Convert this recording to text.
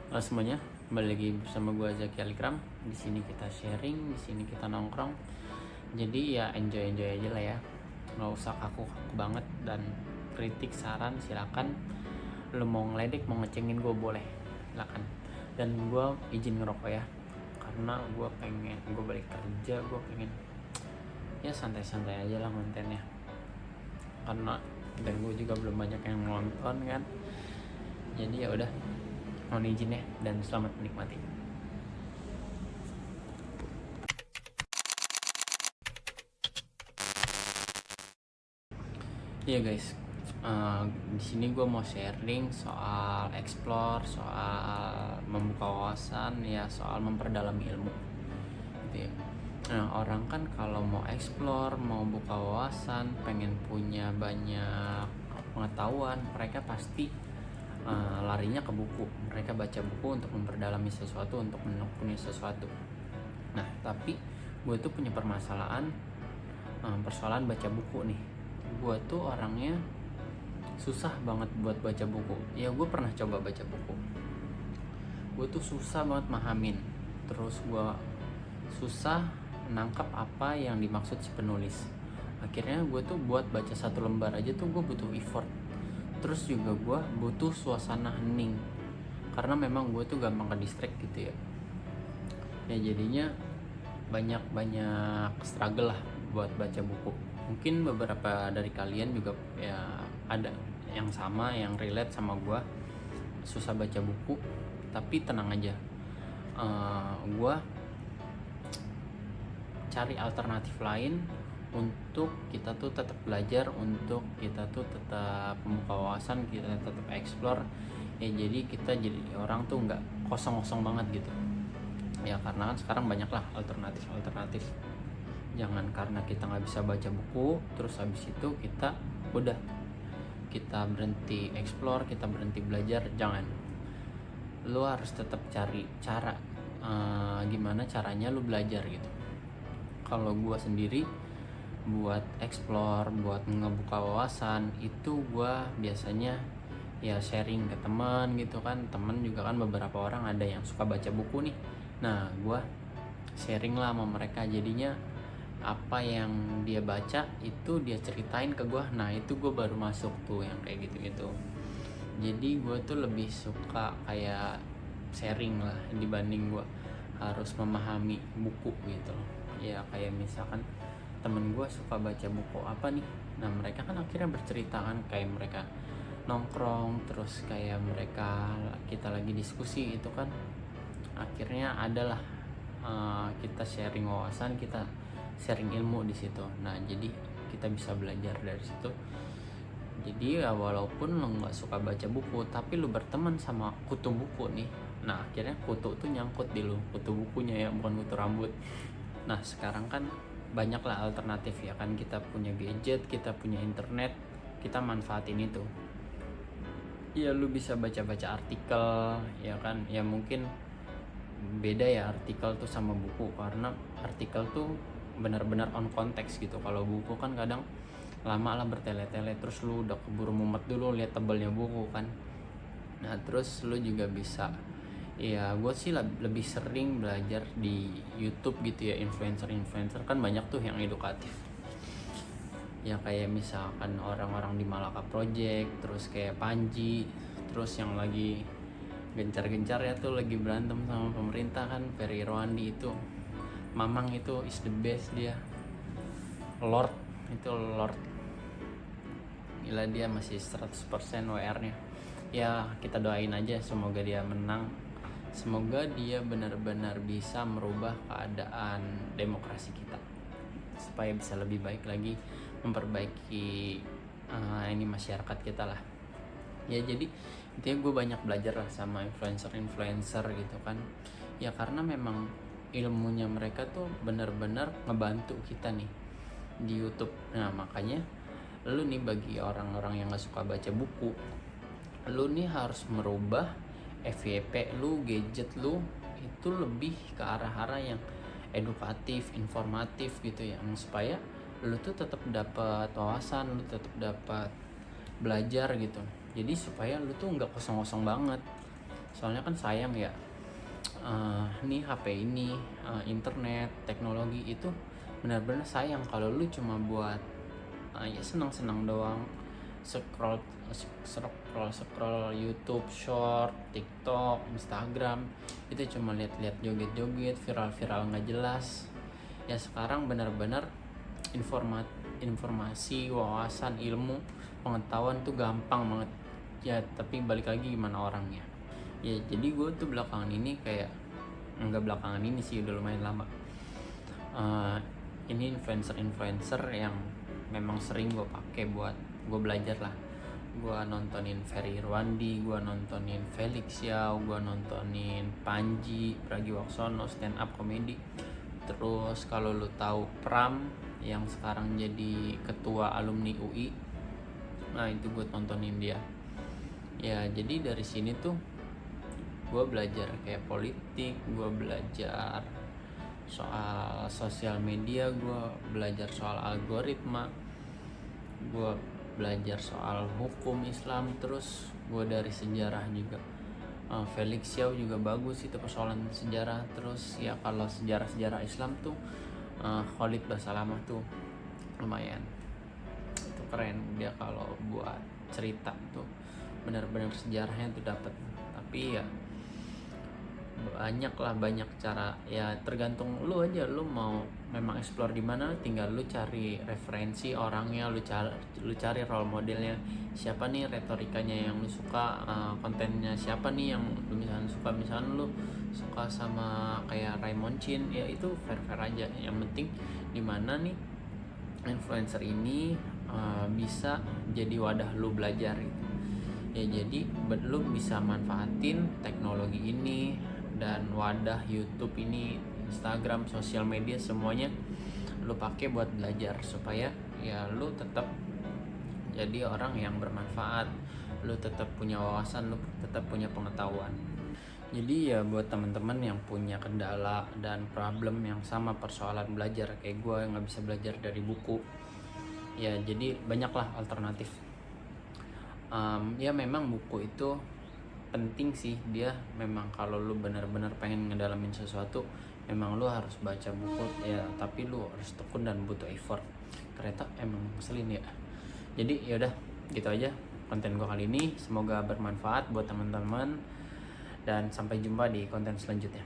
Halo semuanya, kembali lagi bersama gue Zaki Alikram. Di sini kita sharing, di sini kita nongkrong. Jadi ya enjoy aja lah ya. Nggak usah kaku banget, dan kritik saran silakan. Lo mau ngeledek, mau ngecengin gue boleh, silakan. Dan gue izin ngerokok ya, karena gue balik kerja, gue pengen ya santai-santai aja lah kontennya. Karena dan gue juga belum banyak yang nonton kan. Jadi ya udah, mohon izin ya, dan selamat menikmati. Iya guys, di sini gue mau sharing soal explore, soal membuka wawasan, ya soal memperdalami ilmu. Gitu ya. Nah, orang kan kalau mau explore, mau buka wawasan, pengen punya banyak pengetahuan, mereka pasti larinya ke buku. Mereka baca buku untuk memperdalami sesuatu, untuk menekuni sesuatu. Nah, tapi gue tuh punya persoalan baca buku nih. Gue tuh orangnya susah banget buat baca buku. Ya gue pernah coba baca buku, gue tuh susah banget mahamin. Terus gue susah nangkap apa yang dimaksud si penulis. Akhirnya gue tuh buat baca satu lembar aja tuh gue butuh effort. Terus juga gue butuh suasana hening, karena memang gue tuh gampang ke distract gitu ya. Ya jadinya banyak struggle lah buat baca buku. Mungkin beberapa dari kalian juga ya ada yang sama, yang relate sama gue, susah baca buku. Tapi tenang aja, gue cari alternatif lain untuk kita tuh tetap belajar, untuk kita tuh tetap membuka wawasan, kita tetap explore ya. Jadi kita jadi orang tuh nggak kosong banget gitu ya, karena kan sekarang banyak lah alternatif. Jangan karena kita nggak bisa baca buku terus habis itu kita berhenti explore, kita berhenti belajar. Jangan, lu harus tetap cari cara gimana caranya lu belajar gitu. Kalau gue sendiri buat explore, buat ngebuka wawasan itu gue biasanya ya sharing ke teman gitu kan. Temen juga kan beberapa orang ada yang suka baca buku nih. Nah, gue sharing lah sama mereka. Jadinya apa yang dia baca itu dia ceritain ke gue. Nah, itu gue baru masuk tuh yang kayak gitu-gitu. Jadi gue tuh lebih suka kayak sharing lah dibanding gue harus memahami buku gitu loh. Ya kayak misalkan temen gue suka baca buku apa nih, nah mereka kan akhirnya bercerita kan, kayak mereka nongkrong terus kayak kita lagi diskusi itu kan, akhirnya adalah kita sharing wawasan, kita sharing ilmu di situ. Nah jadi kita bisa belajar dari situ. Jadi ya walaupun lo nggak suka baca buku, tapi lo berteman sama kutu buku nih, nah akhirnya kutu tuh nyangkut di lo, kutu bukunya ya, bukan kutu rambut. Nah sekarang kan banyak lah alternatif ya kan, kita punya gadget, kita punya internet, kita manfaatin itu. Ya lu bisa baca-baca artikel ya kan, ya mungkin beda ya artikel tuh sama buku, karena artikel tuh benar-benar on konteks gitu. Kalau buku kan kadang lama lah bertele-tele, terus lu udah keburu mumet dulu lihat tebalnya buku kan. Nah terus lu juga bisa, ya gue sih lebih sering belajar di YouTube gitu ya. Influencer kan banyak tuh yang edukatif ya, kayak misalkan orang-orang di Malaka Project, terus kayak Panji, terus yang lagi gencar-gencar ya tuh lagi berantem sama pemerintah kan, Ferry Rohandi itu, Mamang itu is the best, dia Lord, gila, dia masih 100% WR nya ya. Kita doain aja semoga dia menang, semoga dia benar-benar bisa merubah keadaan demokrasi kita supaya bisa lebih baik lagi, memperbaiki ini masyarakat kita lah ya. Jadi intinya gue banyak belajar lah sama influencer gitu kan ya, karena memang ilmunya mereka tuh benar-benar ngebantu kita nih di YouTube. Nah makanya lu nih, bagi orang-orang yang gak suka baca buku, lu nih harus merubah FYP lu, gadget lu itu lebih ke arah-arah yang edukatif, informatif gitu ya, supaya lu tuh tetap dapat wawasan, lu tetap dapat belajar gitu. Jadi supaya lu tuh nggak kosong-kosong banget. Soalnya kan sayang ya, nih HP ini, internet, teknologi itu benar-benar sayang kalau lu cuma buat ya senang-senang doang, scroll scroll YouTube Short, TikTok, Instagram, itu cuma lihat-lihat joget-joget, viral-viral nggak jelas. Ya sekarang benar-benar informasi, wawasan, ilmu, pengetahuan tuh gampang banget ya, tapi balik lagi gimana orangnya. Ya jadi gue tuh belakangan ini kayak, enggak belakangan ini sih, udah lumayan lama, ini influencer yang memang sering gue pakai buat gue belajar lah. Gue nontonin Ferry Irwandi, gue nontonin Felix Yao, gue nontonin Panji Pragiwaksono, stand up comedy. Terus kalau lu tahu Pram yang sekarang jadi ketua alumni UI, nah itu gue tontonin dia. Ya jadi dari sini tuh gue belajar kayak politik, gue belajar soal sosial media, gue belajar soal algoritma, gue belajar soal hukum Islam, terus gue dari sejarah juga. Felix Yao juga bagus itu persoalan sejarah. Terus ya kalau sejarah Islam tuh Khalid Basalamah tuh lumayan, itu keren dia kalau buat cerita tuh, benar-benar sejarahnya tuh dapat. Tapi ya banyak cara, ya tergantung lu aja, lu mau memang explore di mana, tinggal lu cari referensi orangnya, lu cari role modelnya siapa nih, retorikanya yang lu suka, kontennya siapa nih yang lu misalnya suka. Misalnya lu suka sama kayak Raymond Chin, ya itu fair aja, yang penting di mana nih influencer ini bisa jadi wadah lu belajar gitu. Ya jadi lu bisa manfaatin teknologi ini dan wadah YouTube ini, Instagram, sosial media, semuanya lu pakai buat belajar supaya ya lu tetap jadi orang yang bermanfaat, lu tetap punya wawasan, lu tetap punya pengetahuan. Jadi ya buat teman-teman yang punya kendala dan problem yang sama persoalan belajar kayak gue yang nggak bisa belajar dari buku, ya jadi banyaklah alternatif. Ya memang buku itu penting sih, dia memang kalau lu benar-benar pengen ngedalamin sesuatu memang lu harus baca buku ya, tapi lu harus tekun dan butuh effort. Kereta emang ngeselin ya. Jadi yaudah gitu aja konten gua kali ini, semoga bermanfaat buat teman-teman dan sampai jumpa di konten selanjutnya.